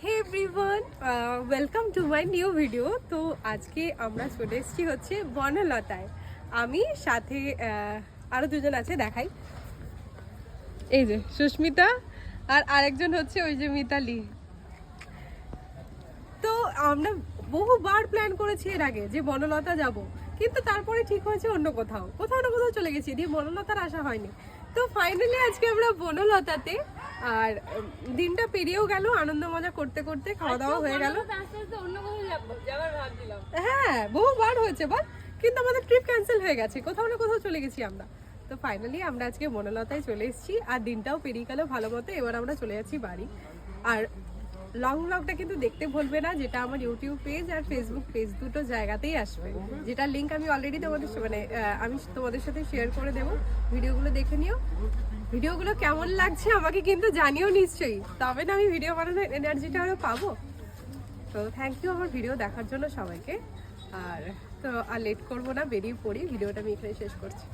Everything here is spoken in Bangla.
Hey everyone, welcome to my new video. তো আজকে আমরা চলে এসেছি হচ্ছে বনলতায়। আমি সাথে আরও দুজন আছে, দেখাই। এই যে সুস্মিতা আর আরেকজন হচ্ছে ওই যে মিতালি। তো আমরা বহুবার প্ল্যান করেছি এর আগে যে বনলতা যাব, কিন্তু তারপরে ঠিক হয়েছে অন্য কোথাও না কোথাও চলে গেছি, দিয়ে বনলতার আসা হয়নি। তো ফাইনালি আজকে আমরা বনলতাতে। আর দিনটা পেরিয়েও গেল আনন্দ মজা করতে করতে, খাওয়া দাওয়া হয়ে গেল। হ্যাঁ, বহুবার হয়েছে বল, কিন্তু আমাদের ট্রিপ ক্যান্সেল হয়ে গেছে, কোথাও না কোথাও চলে গেছি আমরা। তো ফাইনালি আমরা আজকে বনলতায় চলে এসেছি, আর দিনটাও পেরিয়ে গেল ভালো মতো। এবার আমরা চলে যাচ্ছি বাড়ি। আর লং ব্লগটা কিন্তু দেখতে ভুলবে না, যেটা আমার ইউটিউব পেজ আর ফেসবুক পেজ দুটো জায়গাতেই আসবে, যেটা লিঙ্ক আমি অলরেডি তোমাদের আমি তোমাদের সাথে শেয়ার করে দেবো। ভিডিওগুলো দেখে নিও। ভিডিওগুলো কেমন লাগছে আমাকে কিন্তু জানিও নিশ্চয়ই, তবে না আমি ভিডিও বানানোর এনার্জিটা আরও পাবো। তো থ্যাংক ইউ আমার ভিডিও দেখার জন্য সবাইকে। আর লেট করবো না, বেরিয়ে পড়ি। ভিডিওটা আমি এখানে শেষ করছি।